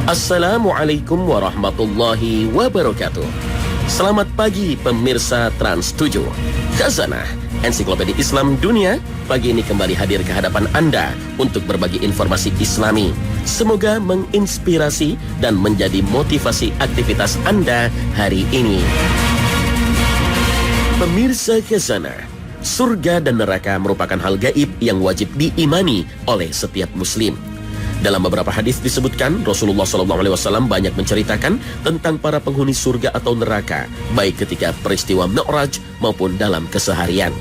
Assalamualaikum warahmatullahi wabarakatuh. Selamat pagi pemirsa Trans 7. Khazanah Ensiklopedia Islam Dunia pagi ini kembali hadir ke hadapan Anda untuk berbagi informasi Islami. Semoga menginspirasi dan menjadi motivasi aktivitas Anda hari ini. Pemirsa Khazanah, surga dan neraka merupakan hal gaib yang wajib diimani oleh setiap muslim. Dalam beberapa hadis disebutkan Rasulullah SAW banyak menceritakan tentang para penghuni surga atau neraka, baik ketika peristiwa Mi'raj maupun dalam keseharian.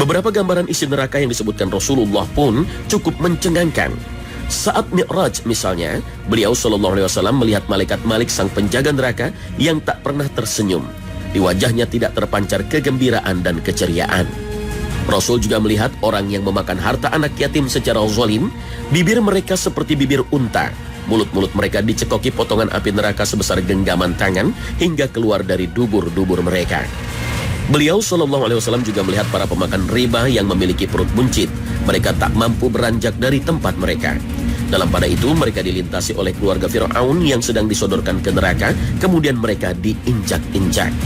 Beberapa gambaran isi neraka yang disebutkan Rasulullah pun cukup mencengangkan. Saat Mi'raj misalnya, beliau SAW melihat malaikat Malik sang penjaga neraka yang tak pernah tersenyum. Di wajahnya tidak terpancar kegembiraan dan keceriaan. Rasul juga melihat orang yang memakan harta anak yatim secara zalim. Bibir mereka seperti bibir unta. Mulut-mulut mereka dicekoki potongan api neraka sebesar genggaman tangan hingga keluar dari dubur-dubur mereka. Beliau SAW juga melihat para pemakan riba yang memiliki perut buncit. Mereka tak mampu beranjak dari tempat mereka. Dalam pada itu mereka dilintasi oleh keluarga Fir'aun yang sedang disodorkan ke neraka. Kemudian mereka diinjak-injak.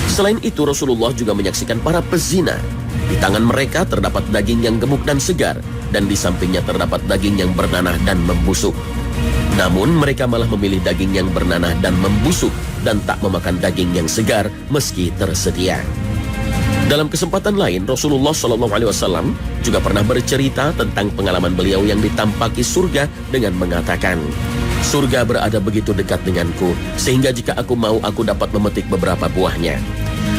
Selain itu Rasulullah juga menyaksikan para pezina. Di tangan mereka terdapat daging yang gemuk dan segar, dan di sampingnya terdapat daging yang bernanah dan membusuk. Namun mereka malah memilih daging yang bernanah dan membusuk, dan tak memakan daging yang segar meski tersedia. Dalam kesempatan lain, Rasulullah SAW juga pernah bercerita tentang pengalaman beliau yang ditampaki surga dengan mengatakan, "Surga berada begitu dekat denganku, sehingga jika aku mau aku dapat memetik beberapa buahnya.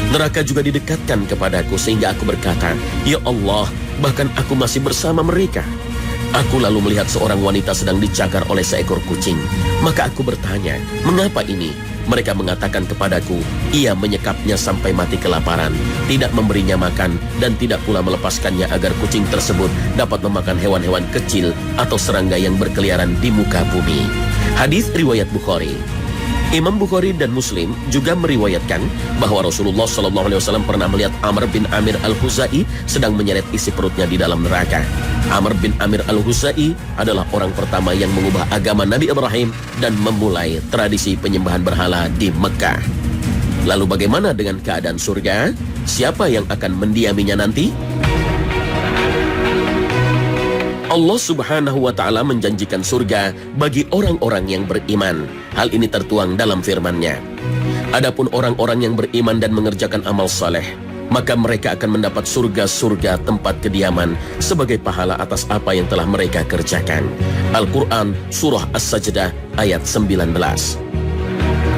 Neraka juga didekatkan kepadaku sehingga aku berkata, ya Allah, bahkan aku masih bersama mereka. Aku lalu melihat seorang wanita sedang dicakar oleh seekor kucing. Maka aku bertanya, mengapa ini? Mereka mengatakan kepadaku, ia menyekapnya sampai mati kelaparan, tidak memberinya makan, dan tidak pula melepaskannya agar kucing tersebut dapat memakan hewan-hewan kecil atau serangga yang berkeliaran di muka bumi." Hadis riwayat Bukhari. Imam Bukhari dan Muslim juga meriwayatkan bahwa Rasulullah SAW pernah melihat Amr bin Amir al-Huzai sedang menyeret isi perutnya di dalam neraka. Amr bin Amir al-Huzai adalah orang pertama yang mengubah agama Nabi Ibrahim dan memulai tradisi penyembahan berhala di Mekah. Lalu bagaimana dengan keadaan surga? Siapa yang akan mendiaminya nanti? Allah Subhanahu wa Ta'ala menjanjikan surga bagi orang-orang yang beriman. Hal ini tertuang dalam firman-Nya. Adapun orang-orang yang beriman dan mengerjakan amal saleh, maka mereka akan mendapat surga-surga tempat kediaman sebagai pahala atas apa yang telah mereka kerjakan. Al-Quran Surah As-Sajdah ayat 19.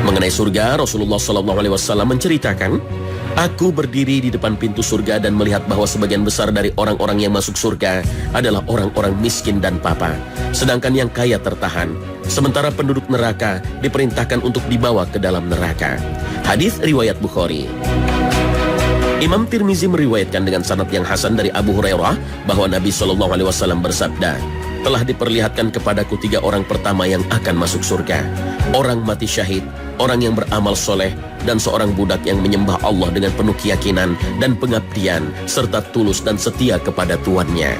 Mengenai surga, Rasulullah SAW menceritakan, "Aku berdiri di depan pintu surga dan melihat bahwa sebagian besar dari orang-orang yang masuk surga adalah orang-orang miskin dan papa, sedangkan yang kaya tertahan. Sementara penduduk neraka diperintahkan untuk dibawa ke dalam neraka." Hadis riwayat Bukhari. Imam Tirmizi meriwayatkan dengan sanad yang hasan dari Abu Hurairah bahwa Nabi SAW bersabda, "Telah diperlihatkan kepadaku 3 orang pertama yang akan masuk surga. Orang mati syahid, orang yang beramal soleh, dan seorang budak yang menyembah Allah dengan penuh keyakinan dan pengabdian, serta tulus dan setia kepada tuannya."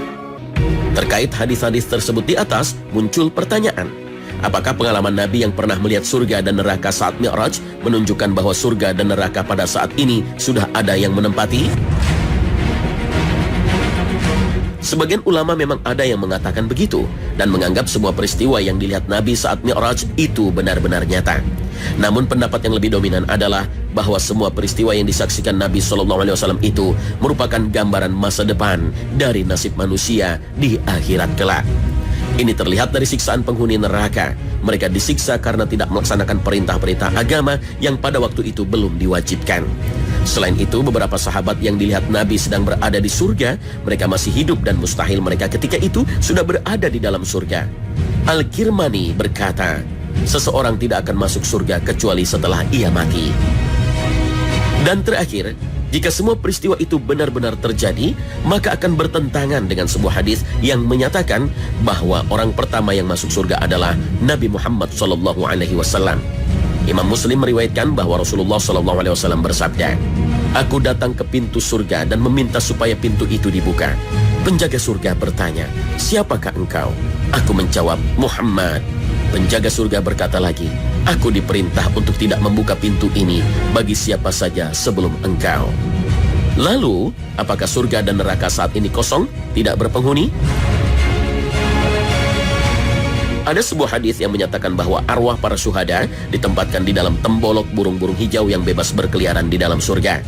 Terkait hadis-hadis tersebut di atas, muncul pertanyaan. Apakah pengalaman Nabi yang pernah melihat surga dan neraka saat Mi'raj menunjukkan bahwa surga dan neraka pada saat ini sudah ada yang menempati? Sebagian ulama memang ada yang mengatakan begitu dan menganggap semua peristiwa yang dilihat Nabi saat Mi'raj itu benar-benar nyata. Namun pendapat yang lebih dominan adalah bahwa semua peristiwa yang disaksikan Nabi SAW itu merupakan gambaran masa depan dari nasib manusia di akhirat kelak. Ini terlihat dari siksaan penghuni neraka. Mereka disiksa karena tidak melaksanakan perintah-perintah agama yang pada waktu itu belum diwajibkan. Selain itu, beberapa sahabat yang dilihat Nabi sedang berada di surga, mereka masih hidup dan mustahil mereka ketika itu sudah berada di dalam surga. Al-Kirmani berkata, "Seseorang tidak akan masuk surga kecuali setelah ia mati." Dan terakhir, jika semua peristiwa itu benar-benar terjadi, maka akan bertentangan dengan sebuah hadis yang menyatakan bahwa orang pertama yang masuk surga adalah Nabi Muhammad SAW. Imam Muslim meriwayatkan bahwa Rasulullah SAW bersabda, "Aku datang ke pintu surga dan meminta supaya pintu itu dibuka. Penjaga surga bertanya, 'Siapakah engkau?' Aku menjawab, 'Muhammad.' Penjaga surga berkata lagi, aku diperintah untuk tidak membuka pintu ini bagi siapa saja sebelum engkau. Lalu, apakah surga dan neraka saat ini kosong, tidak berpenghuni? Ada sebuah hadis yang menyatakan bahwa arwah para syuhada ditempatkan di dalam tembolok burung-burung hijau yang bebas berkeliaran di dalam surga.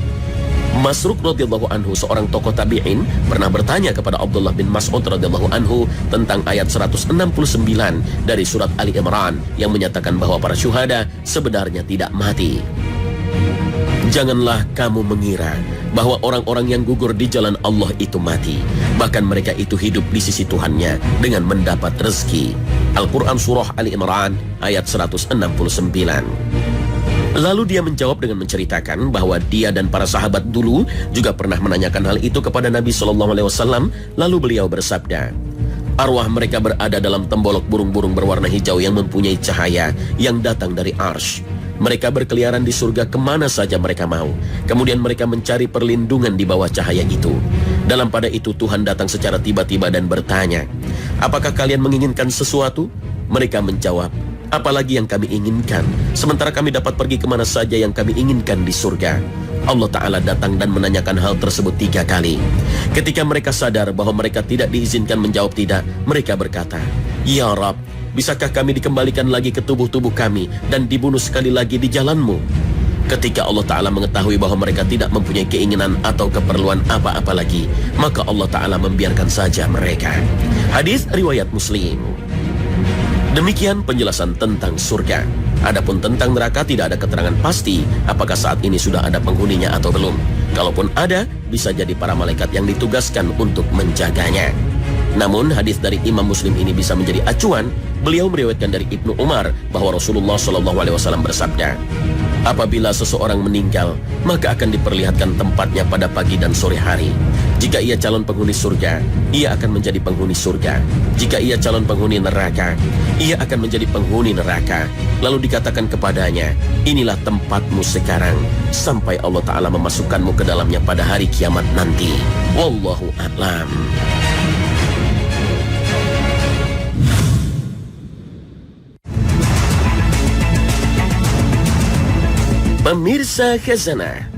Masruq radhiyallahu anhu, seorang tokoh tabi'in, pernah bertanya kepada Abdullah bin Mas'ud radhiyallahu anhu tentang ayat 169 dari surat Ali Imran yang menyatakan bahwa para syuhada sebenarnya tidak mati. Janganlah kamu mengira bahwa orang-orang yang gugur di jalan Allah itu mati. Bahkan mereka itu hidup di sisi Tuhannya dengan mendapat rezeki. Al-Quran Surah Ali Imran ayat 169. Lalu dia menjawab dengan menceritakan bahwa dia dan para sahabat dulu juga pernah menanyakan hal itu kepada Nabi SAW. Lalu beliau bersabda, arwah mereka berada dalam tembolok burung-burung berwarna hijau yang mempunyai cahaya yang datang dari Arsy. Mereka berkeliaran di surga kemana saja mereka mau. Kemudian mereka mencari perlindungan di bawah cahaya itu. Dalam pada itu Tuhan datang secara tiba-tiba dan bertanya, apakah kalian menginginkan sesuatu? Mereka menjawab, apalagi yang kami inginkan, sementara kami dapat pergi kemana saja yang kami inginkan di surga. Allah Ta'ala datang dan menanyakan hal tersebut 3 kali. Ketika mereka sadar bahwa mereka tidak diizinkan menjawab tidak, mereka berkata, ya Rabb, bisakah kami dikembalikan lagi ke tubuh-tubuh kami dan dibunuh sekali lagi di jalanmu? Ketika Allah Ta'ala mengetahui bahwa mereka tidak mempunyai keinginan atau keperluan apa-apa lagi, maka Allah Ta'ala membiarkan saja mereka. Hadis riwayat Muslim. Demikian penjelasan tentang surga. Adapun tentang neraka tidak ada keterangan pasti apakah saat ini sudah ada penghuninya atau belum. Kalaupun ada, bisa jadi para malaikat yang ditugaskan untuk menjaganya. Namun hadis dari Imam Muslim ini bisa menjadi acuan. Beliau meriwayatkan dari Ibnu Umar bahwa Rasulullah SAW bersabda, apabila seseorang meninggal, maka akan diperlihatkan tempatnya pada pagi dan sore hari. Jika ia calon penghuni surga, ia akan menjadi penghuni surga. Jika ia calon penghuni neraka, ia akan menjadi penghuni neraka. Lalu dikatakan kepadanya, inilah tempatmu sekarang, sampai Allah Ta'ala memasukkanmu ke dalamnya pada hari kiamat nanti. Wallahu a'lam. Pemirsa Khazanah,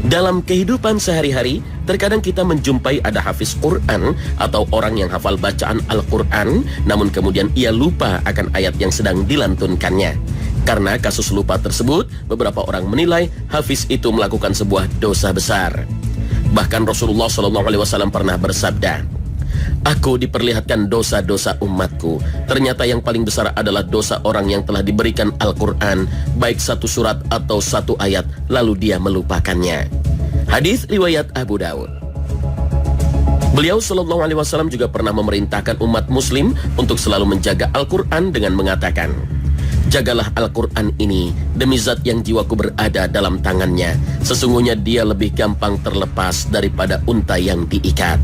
dalam kehidupan sehari-hari, terkadang kita menjumpai ada hafiz Quran atau orang yang hafal bacaan Al-Quran, namun kemudian ia lupa akan ayat yang sedang dilantunkannya. Karena kasus lupa tersebut, beberapa orang menilai hafiz itu melakukan sebuah dosa besar. Bahkan Rasulullah SAW pernah bersabda, aku diperlihatkan dosa-dosa umatku. Ternyata yang paling besar adalah dosa orang yang telah diberikan Al-Quran, baik satu surat atau satu ayat, lalu dia melupakannya. Hadis riwayat Abu Daud. Beliau SAW juga pernah memerintahkan umat muslim untuk selalu menjaga Al-Quran dengan mengatakan, jagalah Al-Quran ini demi zat yang jiwaku berada dalam tangannya. Sesungguhnya dia lebih gampang terlepas daripada unta yang diikat.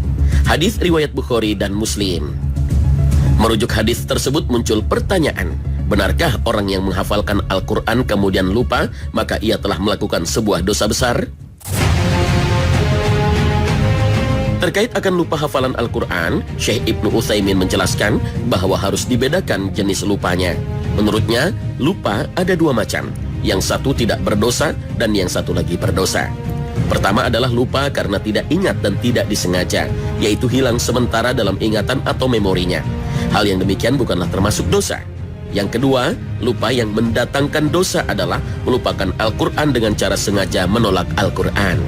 Hadis riwayat Bukhari dan Muslim. Merujuk hadis tersebut muncul pertanyaan, benarkah orang yang menghafalkan Al-Quran kemudian lupa, maka ia telah melakukan sebuah dosa besar? Terkait akan lupa hafalan Al-Quran, Syekh Ibnu Utsaimin menjelaskan bahwa harus dibedakan jenis lupanya. Menurutnya, lupa ada 2 macam. Yang satu tidak berdosa dan yang satu lagi berdosa. Pertama adalah lupa karena tidak ingat dan tidak disengaja, yaitu hilang sementara dalam ingatan atau memorinya. Hal yang demikian bukanlah termasuk dosa. Yang kedua, lupa yang mendatangkan dosa adalah melupakan Al-Quran dengan cara sengaja menolak Al-Quran.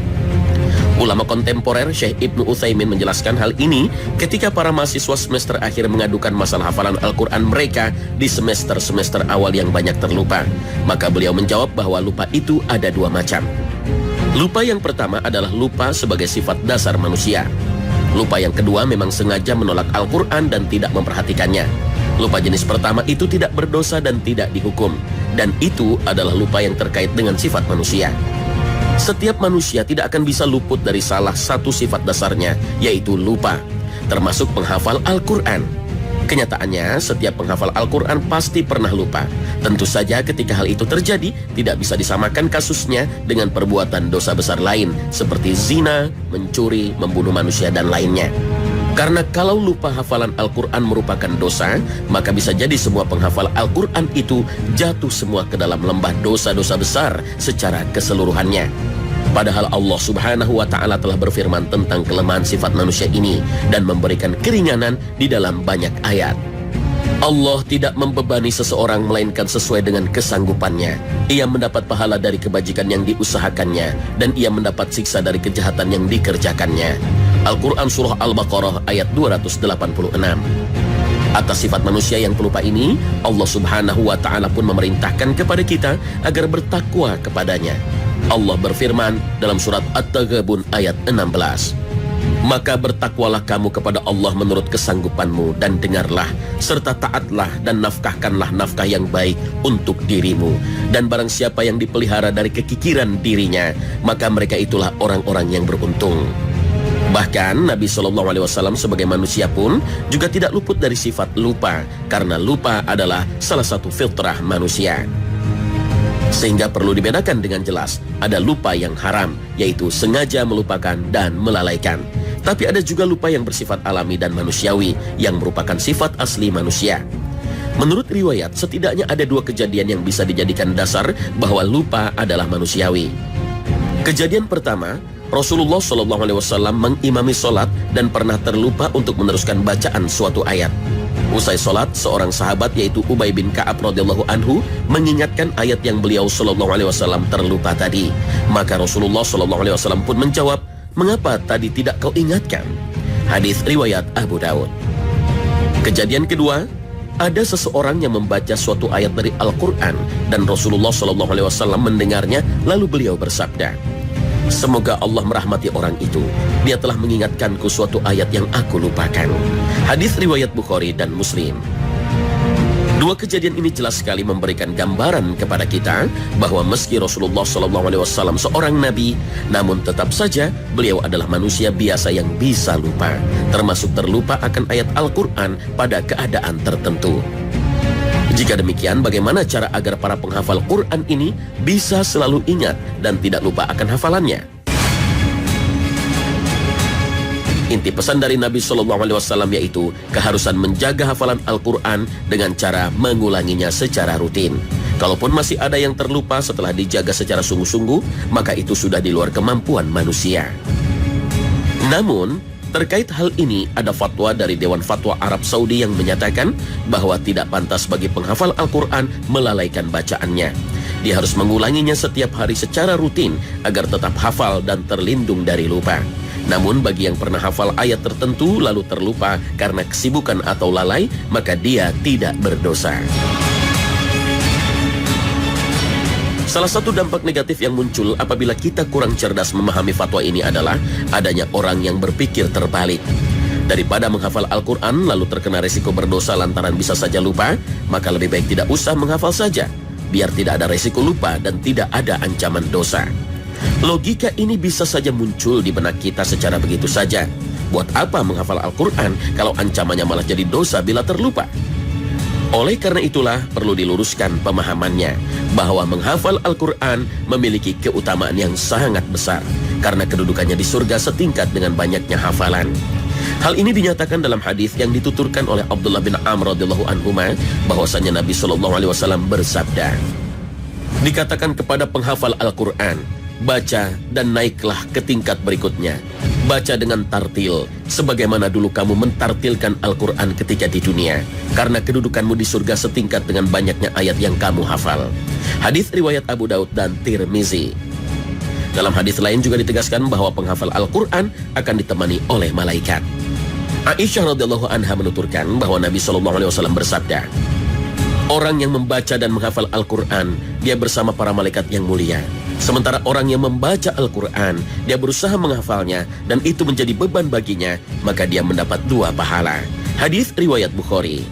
Ulama kontemporer Syekh Ibnu Utsaimin menjelaskan hal ini ketika para mahasiswa semester akhir mengadukan masalah hafalan Al-Quran mereka di semester-semester awal yang banyak terlupa. Maka beliau menjawab bahwa lupa itu ada 2 macam. Lupa yang pertama adalah lupa sebagai sifat dasar manusia. Lupa yang kedua memang sengaja menolak Al-Quran dan tidak memperhatikannya. Lupa jenis pertama itu tidak berdosa dan tidak dihukum. Dan itu adalah lupa yang terkait dengan sifat manusia. Setiap manusia tidak akan bisa luput dari salah satu sifat dasarnya, yaitu lupa, termasuk penghafal Al-Quran. Kenyataannya, setiap penghafal Al-Quran pasti pernah lupa. Tentu saja ketika hal itu terjadi, tidak bisa disamakan kasusnya dengan perbuatan dosa besar lain, seperti zina, mencuri, membunuh manusia, dan lainnya. Karena kalau lupa hafalan Al-Quran merupakan dosa, maka bisa jadi semua penghafal Al-Quran itu jatuh semua ke dalam lembah dosa-dosa besar secara keseluruhannya. Padahal Allah Subhanahu wa Ta'ala telah berfirman tentang kelemahan sifat manusia ini dan memberikan keringanan di dalam banyak ayat. Allah tidak membebani seseorang melainkan sesuai dengan kesanggupannya. Ia mendapat pahala dari kebajikan yang diusahakannya, dan ia mendapat siksa dari kejahatan yang dikerjakannya. Al-Quran Surah Al-Baqarah ayat 286. Atas sifat manusia yang pelupa ini, Allah Subhanahu wa Ta'ala pun memerintahkan kepada kita agar bertakwa kepadanya. Allah berfirman dalam surat At-Taghabun ayat 16. Maka bertakwalah kamu kepada Allah menurut kesanggupanmu, dan dengarlah serta taatlah dan nafkahkanlah nafkah yang baik untuk dirimu. Dan barang siapa yang dipelihara dari kekikiran dirinya, maka mereka itulah orang-orang yang beruntung. Bahkan Nabi SAW sebagai manusia pun juga tidak luput dari sifat lupa, karena lupa adalah salah satu fitrah manusia. Sehingga perlu dibedakan dengan jelas, ada lupa yang haram, yaitu sengaja melupakan dan melalaikan. Tapi ada juga lupa yang bersifat alami dan manusiawi, yang merupakan sifat asli manusia. Menurut riwayat, setidaknya ada dua kejadian yang bisa dijadikan dasar bahwa lupa adalah manusiawi. Kejadian pertama, Rasulullah SAW mengimami sholat dan pernah terlupa untuk meneruskan bacaan suatu ayat. Usai sholat, seorang sahabat yaitu Ubay bin Ka'ab radhiyallahu anhu mengingatkan ayat yang beliau SAW terlupa tadi. Maka Rasulullah SAW pun menjawab, "Mengapa tadi tidak kau ingatkan?" Hadis riwayat Abu Daud. Kejadian kedua, ada seseorang yang membaca suatu ayat dari Al-Quran dan Rasulullah SAW mendengarnya, lalu beliau bersabda, "Semoga Allah merahmati orang itu. Dia telah mengingatkanku suatu ayat yang aku lupakan." Hadis riwayat Bukhari dan Muslim. Dua kejadian ini jelas sekali memberikan gambaran kepada kita bahwa meski Rasulullah SAW seorang nabi, namun tetap saja beliau adalah manusia biasa yang bisa lupa, termasuk terlupa akan ayat Al-Quran pada keadaan tertentu. Jika demikian, bagaimana cara agar para penghafal Quran ini bisa selalu ingat dan tidak lupa akan hafalannya? Inti pesan dari Nabi SAW yaitu keharusan menjaga hafalan Al-Quran dengan cara mengulanginya secara rutin. Kalaupun masih ada yang terlupa setelah dijaga secara sungguh-sungguh, maka itu sudah di luar kemampuan manusia. Namun, terkait hal ini ada fatwa dari Dewan Fatwa Arab Saudi yang menyatakan bahwa tidak pantas bagi penghafal Al-Quran melalaikan bacaannya. Dia harus mengulanginya setiap hari secara rutin agar tetap hafal dan terlindung dari lupa. Namun bagi yang pernah hafal ayat tertentu lalu terlupa karena kesibukan atau lalai, maka dia tidak berdosa. Salah satu dampak negatif yang muncul apabila kita kurang cerdas memahami fatwa ini adalah adanya orang yang berpikir terbalik. Daripada menghafal Al-Quran lalu terkena risiko berdosa lantaran bisa saja lupa, maka lebih baik tidak usah menghafal saja, biar tidak ada risiko lupa dan tidak ada ancaman dosa. Logika ini bisa saja muncul di benak kita secara begitu saja. Buat apa menghafal Al-Quran kalau ancamannya malah jadi dosa bila terlupa? Oleh karena itulah perlu diluruskan pemahamannya bahwa menghafal Al-Quran memiliki keutamaan yang sangat besar karena kedudukannya di surga setingkat dengan banyaknya hafalan. Hal ini dinyatakan dalam hadis yang dituturkan oleh Abdullah bin Amr radhiyallahu anhuma bahwasanya Nabi SAW bersabda, dikatakan kepada penghafal Al-Quran, baca dan naiklah ke tingkat berikutnya. Baca dengan tartil, sebagaimana dulu kamu mentartilkan Al-Quran ketika di dunia, karena kedudukanmu di surga setingkat dengan banyaknya ayat yang kamu hafal. Hadis riwayat Abu Daud dan Tirmizi. Dalam hadis lain juga ditegaskan bahwa penghafal Al-Quran akan ditemani oleh malaikat. Aisyah radhiyallahu anha menuturkan bahwa Nabi SAW bersabda, orang yang membaca dan menghafal Al-Quran, dia bersama para malaikat yang mulia. Sementara orang yang membaca Al-Quran, dia berusaha menghafalnya, dan itu menjadi beban baginya, maka dia mendapat 2 pahala. Hadis riwayat Bukhari.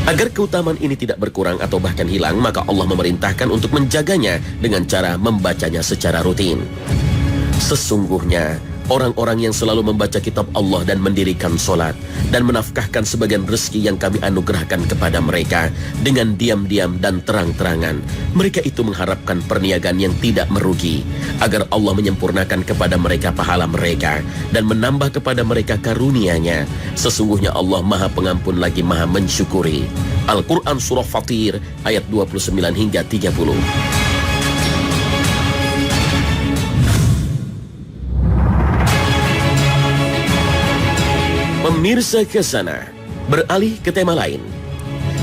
Agar keutamaan ini tidak berkurang atau bahkan hilang, maka Allah memerintahkan untuk menjaganya dengan cara membacanya secara rutin. Sesungguhnya, Orang-orang yang selalu membaca kitab Allah dan mendirikan sholat dan menafkahkan sebagian rezeki yang kami anugerahkan kepada mereka dengan diam-diam dan terang-terangan. Mereka itu mengharapkan perniagaan yang tidak merugi, agar Allah menyempurnakan kepada mereka pahala mereka dan menambah kepada mereka karunia-Nya. Sesungguhnya Allah Maha Pengampun lagi Maha Mensyukuri. Al-Quran Surah Fatir ayat 29 hingga 30. Pemirsa Khazanah, beralih ke tema lain.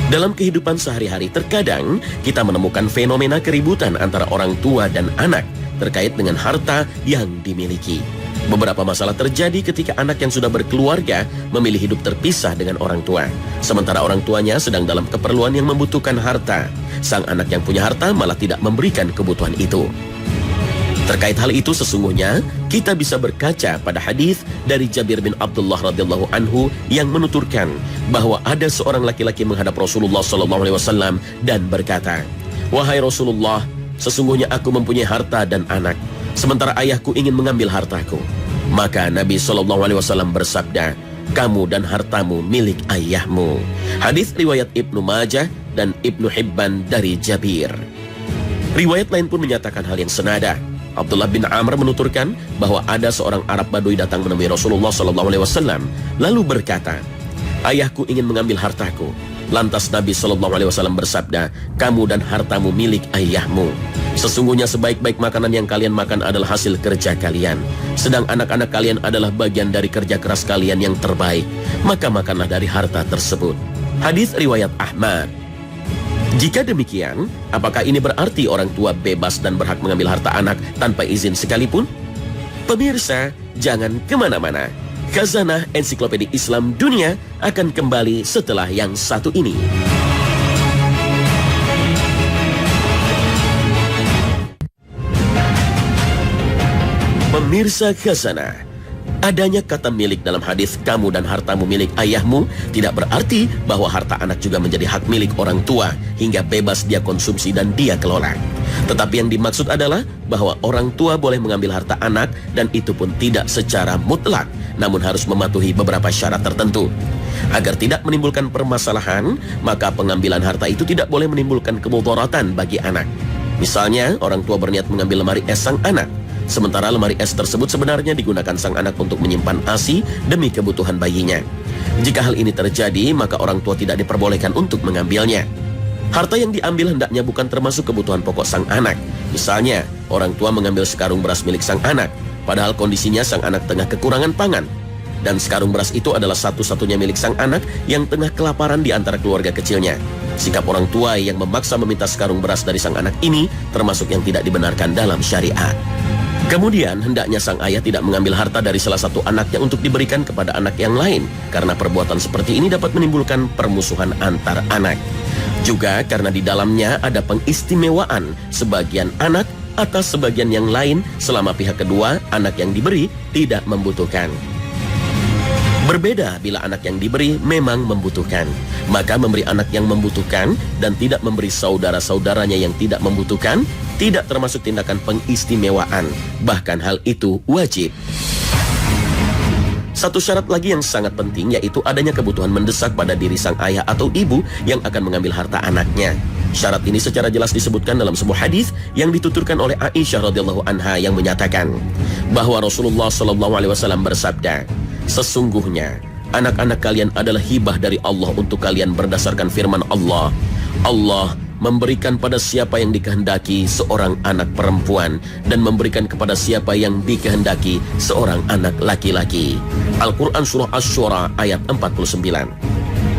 Dalam kehidupan sehari-hari terkadang kita menemukan fenomena keributan antara orang tua dan anak terkait dengan harta yang dimiliki. Beberapa masalah terjadi ketika anak yang sudah berkeluarga memilih hidup terpisah dengan orang tua, sementara orang tuanya sedang dalam keperluan yang membutuhkan harta. Sang anak yang punya harta malah tidak memberikan kebutuhan itu. Terkait hal itu sesungguhnya kita bisa berkaca pada hadis dari Jabir bin Abdullah radhiyallahu anhu yang menuturkan bahwa ada seorang laki-laki menghadap Rasulullah SAW dan berkata, "Wahai Rasulullah, sesungguhnya aku mempunyai harta dan anak, sementara ayahku ingin mengambil hartaku." Maka Nabi SAW bersabda, "Kamu dan hartamu milik ayahmu." Hadis riwayat Ibnu Majah dan Ibnu Hibban dari Jabir. Riwayat lain pun menyatakan hal yang senada. Abdullah bin Amr menuturkan bahwa ada seorang Arab Badui datang menemui Rasulullah SAW lalu berkata, "Ayahku ingin mengambil hartaku." Lantas Nabi SAW bersabda, "Kamu dan hartamu milik ayahmu. Sesungguhnya sebaik-baik makanan yang kalian makan adalah hasil kerja kalian, sedang anak-anak kalian adalah bagian dari kerja keras kalian yang terbaik, maka makanlah dari harta tersebut." Hadis riwayat Ahmad. Jika demikian, apakah ini berarti orang tua bebas dan berhak mengambil harta anak tanpa izin sekalipun? Pemirsa, jangan kemana-mana. Khazanah Ensiklopedia Islam Dunia akan kembali setelah yang satu ini. Pemirsa Khazanah, adanya kata milik dalam hadis "kamu dan hartamu milik ayahmu" tidak berarti bahwa harta anak juga menjadi hak milik orang tua hingga bebas dia konsumsi dan dia kelola. Tetapi yang dimaksud adalah bahwa orang tua boleh mengambil harta anak dan itu pun tidak secara mutlak, namun harus mematuhi beberapa syarat tertentu. Agar tidak menimbulkan permasalahan, maka pengambilan harta itu tidak boleh menimbulkan kemudaratan bagi anak. Misalnya, orang tua berniat mengambil lemari es sang anak, sementara lemari es tersebut sebenarnya digunakan sang anak untuk menyimpan ASI demi kebutuhan bayinya. Jika hal ini terjadi, maka orang tua tidak diperbolehkan untuk mengambilnya. Harta yang diambil hendaknya bukan termasuk kebutuhan pokok sang anak. Misalnya, orang tua mengambil sekarung beras milik sang anak, padahal kondisinya sang anak tengah kekurangan pangan. Dan sekarung beras itu adalah satu-satunya milik sang anak yang tengah kelaparan di antara keluarga kecilnya. Sikap orang tua yang memaksa meminta sekarung beras dari sang anak ini termasuk yang tidak dibenarkan dalam syariat. Kemudian hendaknya sang ayah tidak mengambil harta dari salah satu anaknya untuk diberikan kepada anak yang lain, karena perbuatan seperti ini dapat menimbulkan permusuhan antar anak. Juga karena di dalamnya ada pengistimewaan sebagian anak atas sebagian yang lain selama pihak kedua, anak yang diberi, tidak membutuhkan. Berbeda bila anak yang diberi memang membutuhkan, maka memberi anak yang membutuhkan dan tidak memberi saudara-saudaranya yang tidak membutuhkan tidak termasuk tindakan pengistimewaan, bahkan hal itu wajib. Satu syarat lagi yang sangat penting yaitu adanya kebutuhan mendesak pada diri sang ayah atau ibu yang akan mengambil harta anaknya. Syarat ini secara jelas disebutkan dalam sebuah hadis yang dituturkan oleh Aisyah radhiyallahu anha yang menyatakan bahwa Rasulullah SAW bersabda, "Sesungguhnya anak-anak kalian adalah hibah dari Allah untuk kalian berdasarkan firman Allah. Allah memberikan pada siapa yang dikehendaki seorang anak perempuan dan memberikan kepada siapa yang dikehendaki seorang anak laki-laki." Al-Quran Surah Asy-Syura ayat 49.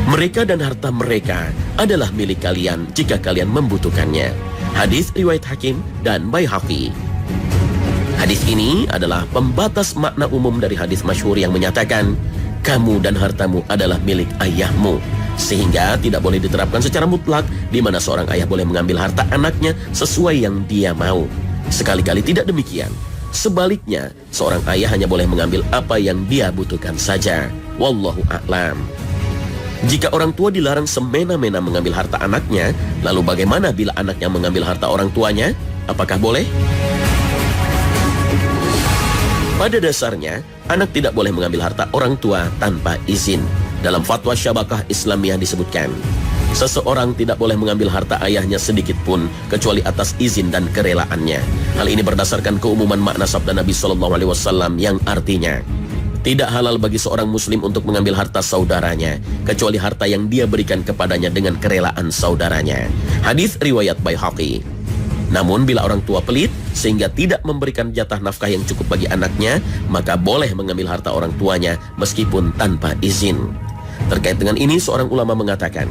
Mereka dan harta mereka adalah milik kalian jika kalian membutuhkannya. Hadis riwayat Hakim dan Baihaqi. Hadis ini adalah pembatas makna umum dari hadis masyhur yang menyatakan kamu dan hartamu adalah milik ayahmu, sehingga tidak boleh diterapkan secara mutlak di mana seorang ayah boleh mengambil harta anaknya sesuai yang dia mau. Sekali-kali tidak demikian. Sebaliknya, seorang ayah hanya boleh mengambil apa yang dia butuhkan saja. Wallahu a'lam. Jika orang tua dilarang semena-mena mengambil harta anaknya, lalu bagaimana bila anaknya mengambil harta orang tuanya? Apakah boleh? Pada dasarnya, anak tidak boleh mengambil harta orang tua tanpa izin. Dalam fatwa Syabakah Islamiyah disebutkan, seseorang tidak boleh mengambil harta ayahnya sedikit pun kecuali atas izin dan kerelaannya. Hal ini berdasarkan keumuman makna sabda Nabi SAW yang artinya, tidak halal bagi seorang muslim untuk mengambil harta saudaranya kecuali harta yang dia berikan kepadanya dengan kerelaan saudaranya. Hadis riwayat Baihaqi. Namun bila orang tua pelit sehingga tidak memberikan jatah nafkah yang cukup bagi anaknya, maka boleh mengambil harta orang tuanya meskipun tanpa izin. Terkait dengan ini, seorang ulama mengatakan,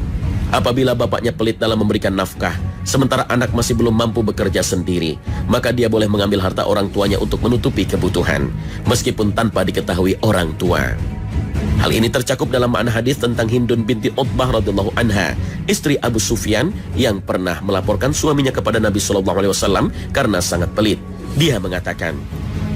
apabila bapaknya pelit dalam memberikan nafkah, sementara anak masih belum mampu bekerja sendiri, maka dia boleh mengambil harta orang tuanya untuk menutupi kebutuhan, meskipun tanpa diketahui orang tua. Hal ini tercakup dalam makna hadis tentang Hindun binti Utbah radhiyallahu anha, istri Abu Sufyan yang pernah melaporkan suaminya kepada Nabi SAW karena sangat pelit. Dia mengatakan,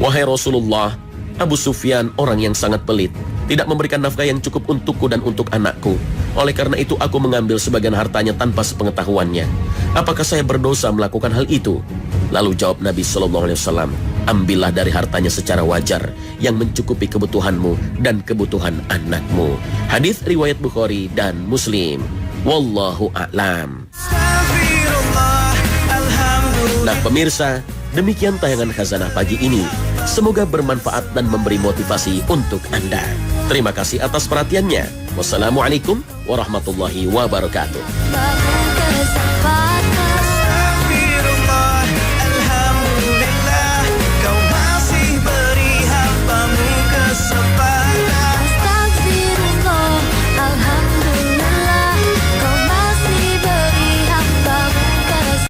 wahai Rasulullah, Abu Sufyan orang yang sangat pelit, tidak memberikan nafkah yang cukup untukku dan untuk anakku. Oleh karena itu aku mengambil sebagian hartanya tanpa sepengetahuannya. Apakah saya berdosa melakukan hal itu? Lalu jawab Nabi SAW, ambillah dari hartanya secara wajar yang mencukupi kebutuhanmu dan kebutuhan anakmu. Hadis riwayat Bukhari dan Muslim. Wallahu a'lam. Nah pemirsa, demikian tayangan Khazanah pagi ini. Semoga bermanfaat dan memberi motivasi untuk Anda. Terima kasih atas perhatiannya. Wassalamualaikum warahmatullahi wabarakatuh.